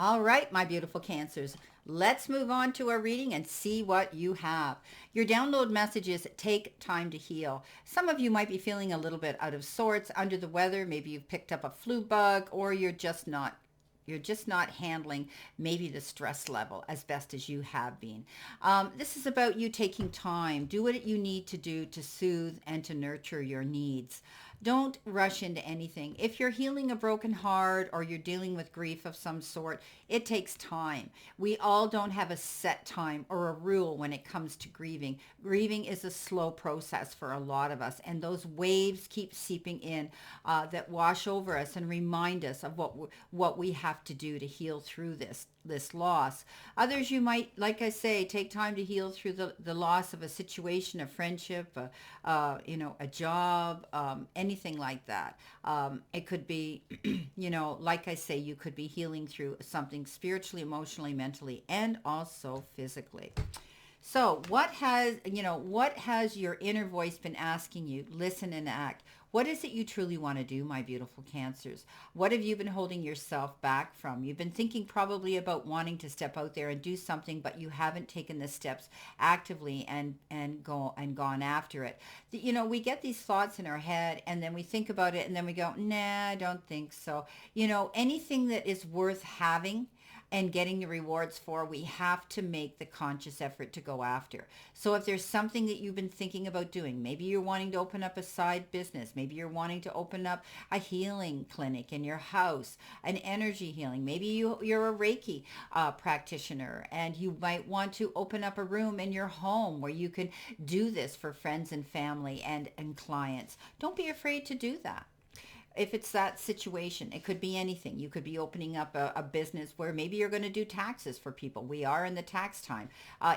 All right, my beautiful Cancers. Let's move on to our reading and see what you have. Your download messages take time to heal. Some of you might be feeling a little bit out of sorts, under the weather. Maybe you've picked up a flu bug, or you're just not handling maybe the stress level as best as you have been. This is about you taking time. Do what you need to do to soothe and to nurture your needs. Don't rush into anything. If you're healing a broken heart or you're dealing with grief of some sort, it takes time. We all don't have a set time or a rule when it comes to grieving. Grieving is a slow process for a lot of us, and those waves keep seeping in that wash over us and remind us of what we have to do to heal through this loss. Others, you might, like I say, take time to heal through the loss of a situation, a friendship, a job, anything like that. It could be, like I say, you could be healing through something spiritually, emotionally, mentally, and also physically. So, what has your inner voice been asking you? Listen and act. What is it you truly want to do, my beautiful Cancers? What have you been holding yourself back from? You've been thinking probably about wanting to step out there and do something, but you haven't taken the steps actively and gone after it. We get these thoughts in our head, and then we think about it, and then we go, nah, I don't think so. Anything that is worth having and getting the rewards for, we have to make the conscious effort to go after. So if there's something that you've been thinking about doing, maybe you're wanting to open up a side business, maybe you're wanting to open up a healing clinic in your house, an energy healing, maybe you're a Reiki practitioner, and you might want to open up a room in your home where you can do this for friends and family and clients. Don't be afraid to do that. If it's that situation, it could be anything. You could be opening up a business where maybe you're going to do taxes for people. We are in the tax time.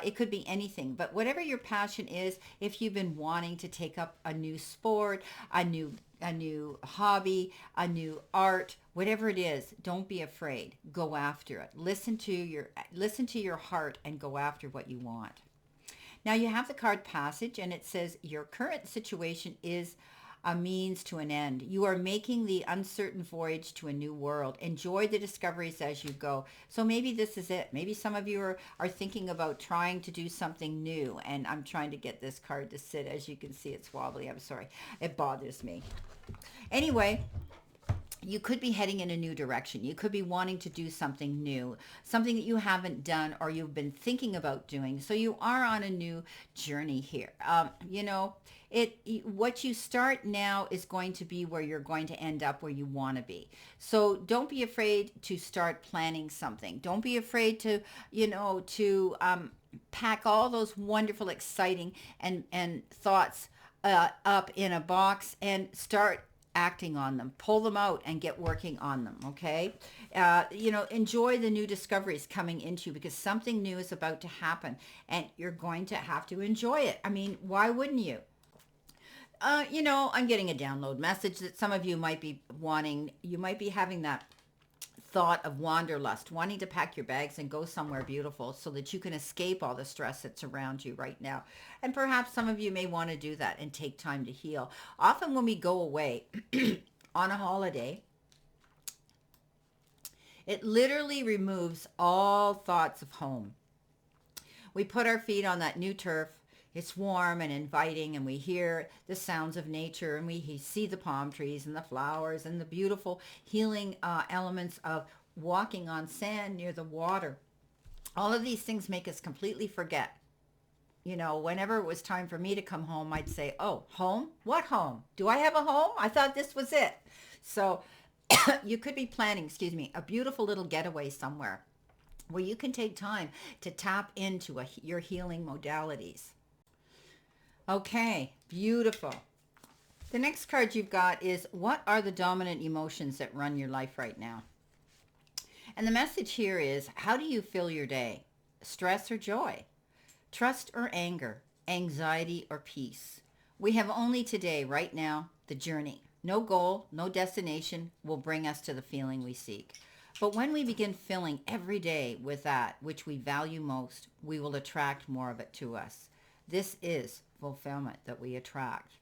It could be anything. But whatever your passion is, if you've been wanting to take up a new sport, a new hobby, a new art, whatever it is, don't be afraid. Go after it. Listen to your heart and go after what you want. Now you have the card Passage, and it says your current situation is a means to an end. You are making the uncertain voyage to a new world. Enjoy the discoveries as you go. So maybe this is it. Maybe some of you are thinking about trying to do something new. And I'm trying to get this card to sit. As you can see, it's wobbly. I'm sorry. It bothers me. Anyway, you could be heading in a new direction. You could be wanting to do something new, something that you haven't done or you've been thinking about doing. So you are on a new journey here. What you start now is going to be where you're going to end up where you want to be. So don't be afraid to start planning something. Don't be afraid to pack all those wonderful, exciting and thoughts up in a box and start acting on them. Pull them out and get working on them. Okay. Enjoy the new discoveries coming into you, because something new is about to happen and you're going to have to enjoy it. I mean, why wouldn't you? I'm getting a download message that some of you might be wanting. You might be having that thought of wanderlust, wanting to pack your bags and go somewhere beautiful so that you can escape all the stress that's around you right now. And perhaps some of you may want to do that and take time to heal. Often when we go away on a holiday, it literally removes all thoughts of home. We put our feet on that new turf. It's warm and inviting, and we hear the sounds of nature, and we see the palm trees and the flowers and the beautiful healing elements of walking on sand near the water. All of these things make us completely forget. Whenever it was time for me to come home, I'd say, oh, home? What home? Do I have a home? I thought this was it. So you could be planning, a beautiful little getaway somewhere where you can take time to tap into your healing modalities. Okay, beautiful. The next card you've got is, what are the dominant emotions that run your life right now? And the message here is, how do you fill your day? Stress or joy? Trust or anger? Anxiety or peace? We have only today, right now, the journey. No goal, no destination will bring us to the feeling we seek. But when we begin filling every day with that which we value most, we will attract more of it to us. This is fulfillment that we attract.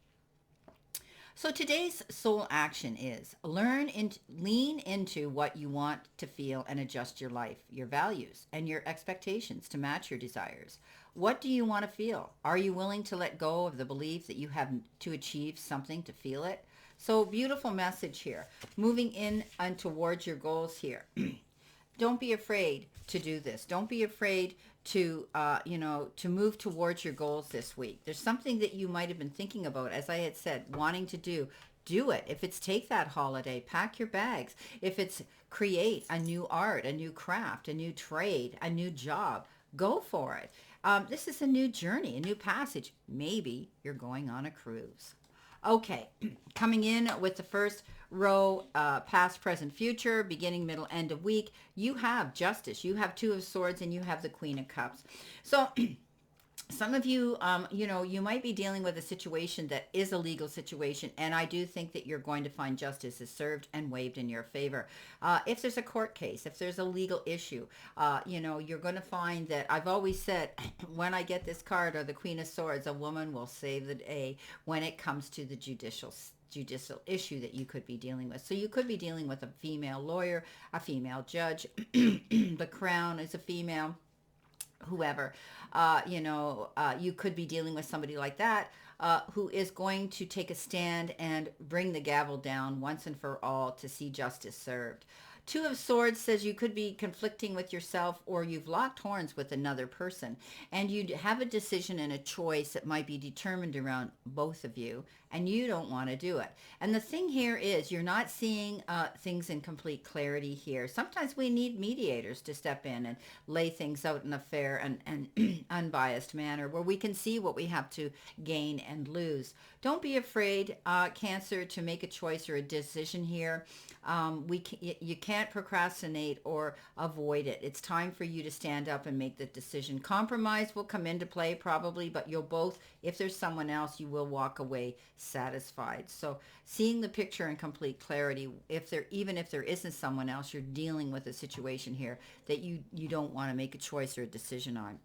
So today's soul action is lean into what you want to feel and adjust your life, your values, and your expectations to match your desires. What do you want to feel? Are you willing to let go of the belief that you have to achieve something to feel it? So beautiful message here. Moving in and towards your goals here. Don't be afraid to do this. Don't be afraid to, to move towards your goals this week. There's something that you might have been thinking about, as I had said, wanting to do. Do it. If it's take that holiday, pack your bags. If it's create a new art, a new craft, a new trade, a new job, go for it. This is a new journey, a new passage. Maybe you're going on a cruise. Okay, coming in with the first row, past, present, future, beginning, middle, end of week, you have justice, you have two of swords, and you have the queen of cups. So some of you, you might be dealing with a situation that is a legal situation, and I do think that you're going to find justice is served and waived in your favor. If there's a court case, if there's a legal issue, you're going to find that I've always said, when I get this card or the Queen of Swords, a woman will save the day when it comes to the judicial issue that you could be dealing with. So you could be dealing with a female lawyer, a female judge, the crown is a female, whoever, you could be dealing with somebody like that who is going to take a stand and bring the gavel down once and for all to see justice served. Two of Swords says you could be conflicting with yourself, or you've locked horns with another person, and you have a decision and a choice that might be determined around both of you, and you don't want to do it. And the thing here is you're not seeing things in complete clarity here. Sometimes we need mediators to step in and lay things out in a fair and unbiased manner where we can see what we have to gain and lose. Don't be afraid, Cancer, to make a choice or a decision here. You can't procrastinate or avoid it. It's time for you to stand up and make the decision. Compromise will come into play probably, but you'll both, if there's someone else, you will walk away satisfied. So seeing the picture in complete clarity, even if there isn't someone else, you're dealing with a situation here that you don't want to make a choice or a decision on.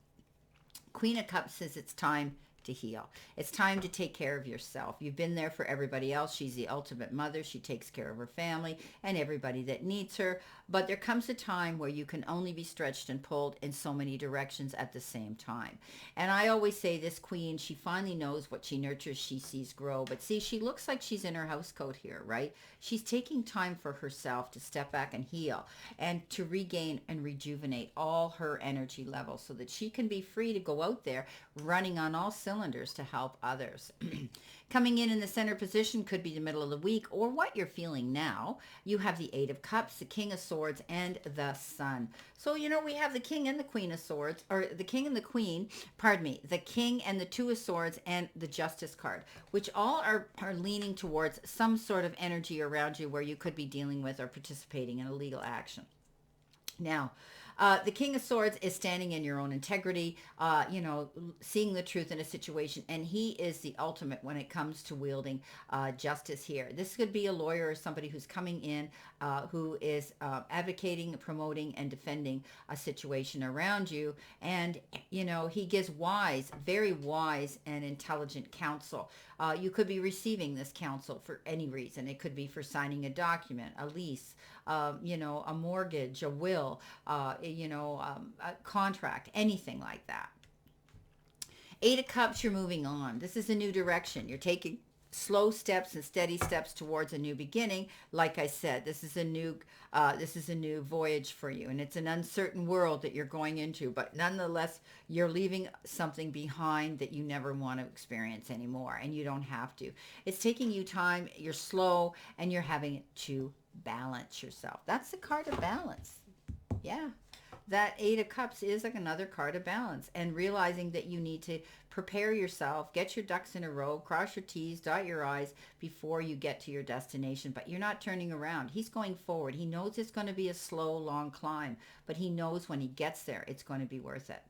Queen of Cups says it's time to heal. It's time to take care of yourself. You've been there for everybody else. She's the ultimate mother. She takes care of her family and everybody that needs her. But there comes a time where you can only be stretched and pulled in so many directions at the same time. And I always say this queen, she finally knows what she nurtures, she sees grow. But see, she looks like she's in her house coat here, right? She's taking time for herself to step back and heal and to regain and rejuvenate all her energy levels so that she can be free to go out there running on all cylinders to help others. Coming in the center position could be the middle of the week or what you're feeling now. You have the Eight of Cups, the King of Swords, and the Sun. So, we have the King and the Queen of Swords, or the King and the Queen, the King and the Two of Swords and the Justice card, which all are leaning towards some sort of energy around you where you could be dealing with or participating in a legal action. Now, the King of Swords is standing in your own integrity, seeing the truth in a situation, and he is the ultimate when it comes to wielding justice here. This could be a lawyer or somebody who's coming in who is advocating, promoting, and defending a situation around you, and, he gives very wise and intelligent counsel. You could be receiving this counsel for any reason. It could be for signing a document, a lease, a mortgage, a will, a contract, anything like that. Eight of Cups, you're moving on. This is a new direction. You're taking slow steps and steady steps towards a new beginning. Like I said, this is a new voyage for you, and it's an uncertain world that you're going into, but nonetheless, you're leaving something behind that you never want to experience anymore, and you don't have to. It's taking you time, you're slow, and you're having to balance yourself. That's the card of balance. Yeah. That Eight of Cups is like another card of balance, and realizing that you need to prepare yourself, get your ducks in a row, cross your T's, dot your I's before you get to your destination. But you're not turning around. He's going forward. He knows it's going to be a slow, long climb, but he knows when he gets there, it's going to be worth it.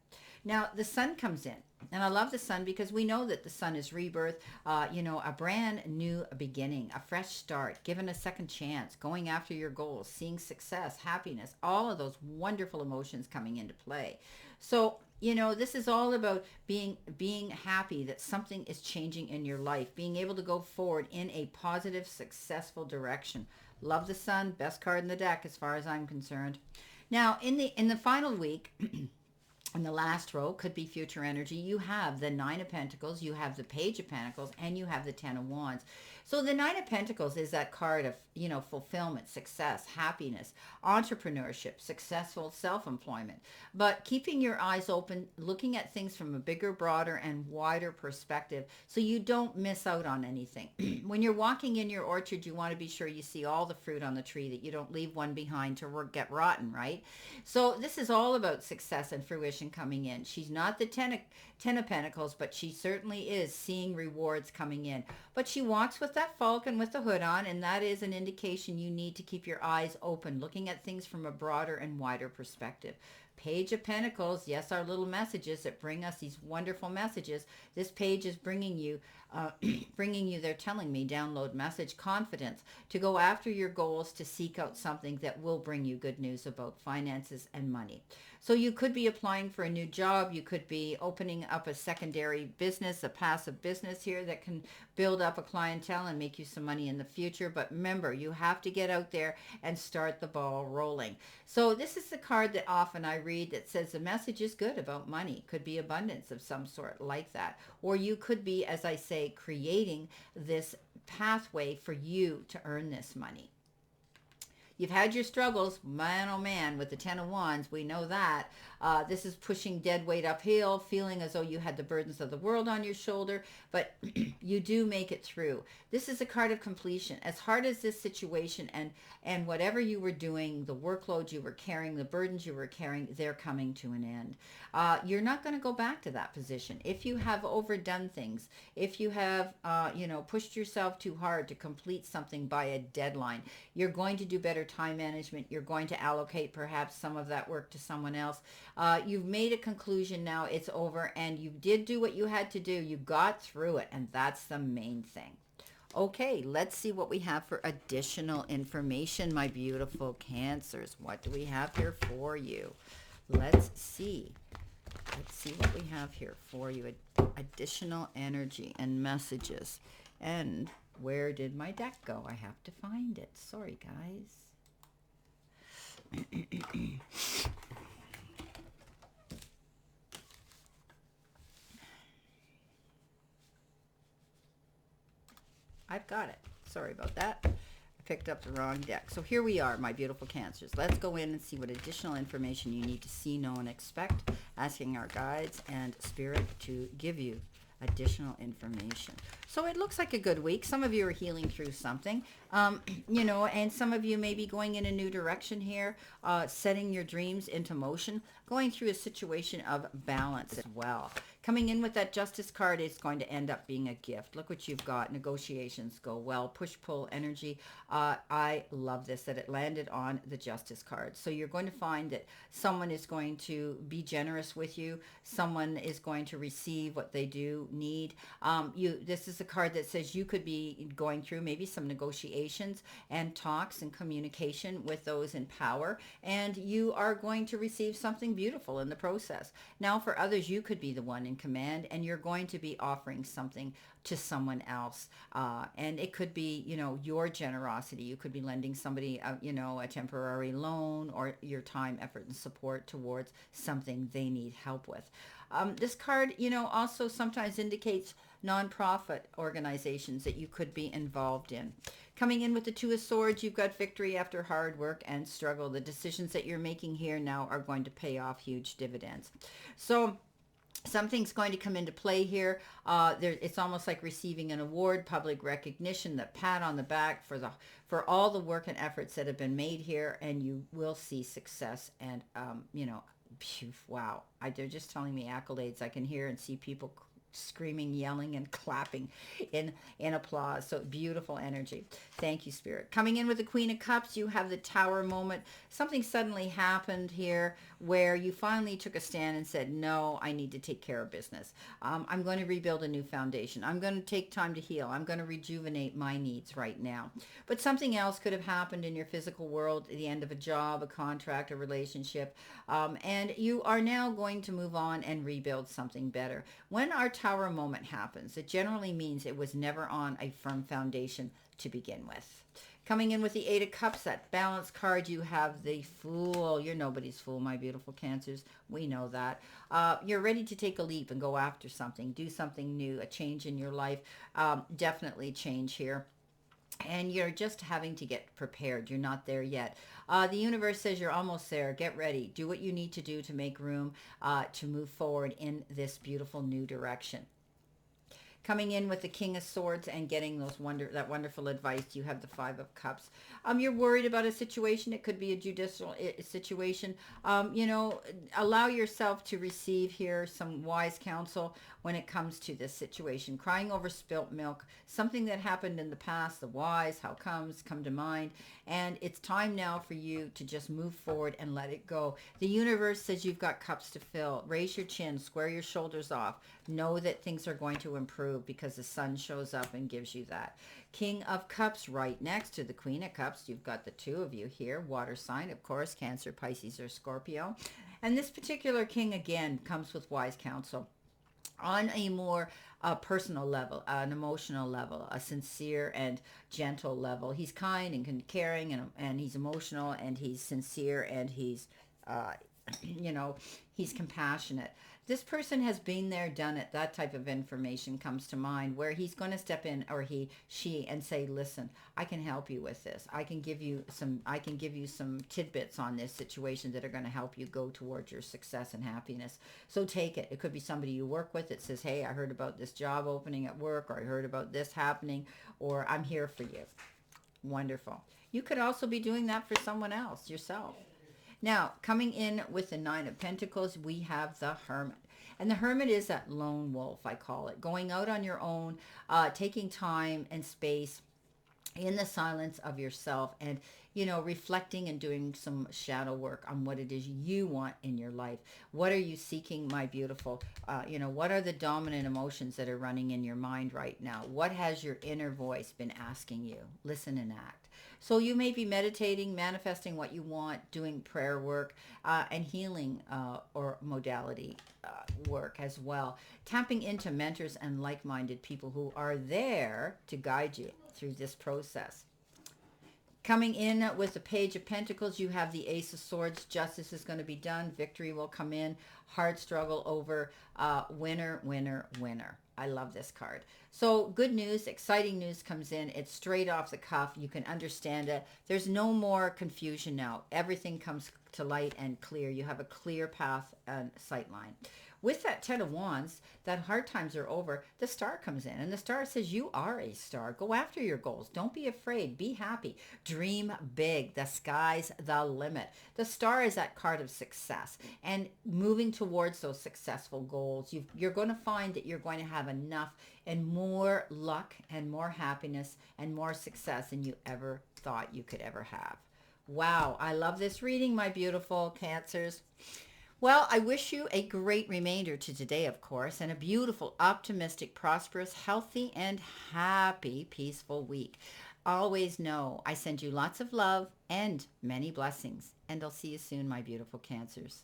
Now, the Sun comes in, and I love the Sun because we know that the Sun is rebirth, a brand new beginning, a fresh start, given a second chance, going after your goals, seeing success, happiness, all of those wonderful emotions coming into play. So This is all about being happy that something is changing in your life, being able to go forward in a positive, successful direction. Love the Sun, best card in the deck as far as I'm concerned. Now, in the final week, in the last row could be future energy. You have the Nine of Pentacles, you have the Page of Pentacles, and you have the Ten of Wands. So the Nine of Pentacles is that card of, fulfillment, success, happiness, entrepreneurship, successful self-employment. But keeping your eyes open, looking at things from a bigger, broader, and wider perspective so you don't miss out on anything. When you're walking in your orchard, you want to be sure you see all the fruit on the tree, that you don't leave one behind to get rotten, right? So this is all about success and fruition coming in. She's not the ten of Pentacles, but she certainly is seeing rewards coming in. But she walks with that falcon with the hood on, and that is an indication you need to keep your eyes open, looking at things from a broader and wider perspective. Page of Pentacles, yes, our little messages that bring us these wonderful messages. This page is bringing you, they're telling me, download message, confidence, to go after your goals, to seek out something that will bring you good news about finances and money. So you could be applying for a new job. You could be opening up a secondary business, a passive business here that can build up a clientele and make you some money in the future. But remember, you have to get out there and start the ball rolling. So this is the card that often I read that says the message is good about money. Could be abundance of some sort like that. Or you could be, as I say, creating this pathway for you to earn this money. You've had your struggles, man, oh man, with the Ten of Wands. We know that. This is pushing dead weight uphill, feeling as though you had the burdens of the world on your shoulder, but you do make it through. This is a card of completion. As hard as this situation and whatever you were doing, the workload you were carrying, the burdens you were carrying, they're coming to an end. You're not going to go back to that position. If you have overdone things, if you have, pushed yourself too hard to complete something by a deadline, you're going to do better time management. You're going to allocate perhaps some of that work to someone else. You've made a conclusion now. It's over, and you did do what you had to do. You got through it, and that's the main thing. Okay, let's see what we have for additional information, my beautiful Cancers. What do we have here for you? Let's see. Let's see what we have here for you. Additional energy and messages. And where did my deck go? I have to find it. Sorry, guys. I've got it. Sorry about that. I picked up the wrong deck. So here we are, my beautiful Cancers. Let's go in and see what additional information you need to see, know, and expect. Asking our guides and spirit to give you additional information. So it looks like a good week. Some of you are healing through something, and some of you may be going in a new direction here, setting your dreams into motion, going through a situation of balance as well. Coming in with that Justice card, it's going to end up being a gift. Look what you've got. Negotiations go well. Push-pull energy. I love this, that it landed on the Justice card. So you're going to find that someone is going to be generous with you. Someone is going to receive what they do need. This is a card that says you could be going through maybe some negotiations and talks and communication with those in power, and you are going to receive something beautiful in the process. Now, for others, you could be the one in command, and you're going to be offering something to someone else, and it could be, your generosity. You could be lending somebody, a temporary loan, or your time, effort, and support towards something they need help with. This card, also sometimes indicates nonprofit organizations that you could be involved in. Coming in with the Two of Swords, you've got victory after hard work and struggle. The decisions that you're making here now are going to pay off huge dividends. So something's going to come into play here. It's almost like receiving an award, public recognition, the pat on the back for all the work and efforts that have been made here, and you will see success. And wow, they're just telling me accolades. I can hear and see people screaming, yelling, and clapping in applause. So beautiful energy. Thank you, Spirit. Coming in with the Queen of Cups, you have the Tower moment. Something suddenly happened here where you finally took a stand and said, no, I need to take care of business. I'm going to rebuild a new foundation. I'm going to take time to heal. I'm going to rejuvenate my needs right now. But something else could have happened in your physical world, the end of a job, a contract, a relationship, and you are now going to move on and rebuild something better. When our Tower moment happens, it generally means it was never on a firm foundation to begin with. Coming in with the Eight of Cups, that balance card, you have the Fool. You're nobody's fool, my beautiful Cancers. We know that. You're ready to take a leap and go after something, do something new, a change in your life. Definitely change here. And you're just having to get prepared. You're not there yet. The universe says you're almost there. Get ready. Do what you need to do to make room to move forward in this beautiful new direction. Coming in with the King of Swords and getting that wonderful advice, you have the Five of Cups. You're worried about a situation. It could be a judicial situation. Allow yourself to receive here some wise counsel when it comes to this situation. Crying over spilt milk, something that happened in the past, the whys, how comes, come to mind. And it's time now for you to just move forward and let it go. The universe says you've got cups to fill. Raise your chin, square your shoulders off. Know that things are going to improve because the sun shows up and gives you that. King of Cups right next to the Queen of Cups. You've got the two of you here. Water sign, of course, Cancer, Pisces, or Scorpio. And this particular king, again, comes with wise counsel. On a more personal level, an emotional level, a sincere and gentle level. He's kind and caring, and he's emotional, and he's sincere, and he's, he's compassionate. This person has been there, done it. That type of information comes to mind where he's going to step in, or she, and say, listen, I can help you with this. I can give you some tidbits on this situation that are going to help you go towards your success and happiness. So take it. It could be somebody you work with that says, hey, I heard about this job opening at work, or I heard about this happening, or I'm here for you. Wonderful. You could also be doing that for someone else, yourself. Now, coming in with the Nine of Pentacles, we have the Hermit. And the Hermit is that lone wolf, I call it. Going out on your own, taking time and space in the silence of yourself, and, reflecting and doing some shadow work on what it is you want in your life. What are you seeking, my beautiful? What are the dominant emotions that are running in your mind right now? What has your inner voice been asking you? Listen and act. So you may be meditating, manifesting what you want, doing prayer work, and healing or modality work as well. Tapping into mentors and like-minded people who are there to guide you through this process. Coming in with the Page of Pentacles, you have the Ace of Swords. Justice is going to be done. Victory will come in. Hard struggle over. Winner, winner, winner. I love this card. So good news, exciting news comes in. It's straight off the cuff. You can understand it. There's no more confusion now. Everything comes to light and clear. You have a clear path and sight line. With that Ten of Wands, that hard times are over, the Star comes in. And the Star says you are a star. Go after your goals. Don't be afraid. Be happy. Dream big. The sky's the limit. The Star is that card of success. And moving towards those successful goals, you're going to find that you're going to have enough and more luck and more happiness and more success than you ever thought you could ever have. Wow. I love this reading, my beautiful Cancers. Well, I wish you a great remainder to today, of course, and a beautiful, optimistic, prosperous, healthy, and happy, peaceful week. Always know I send you lots of love and many blessings, and I'll see you soon, my beautiful Cancers.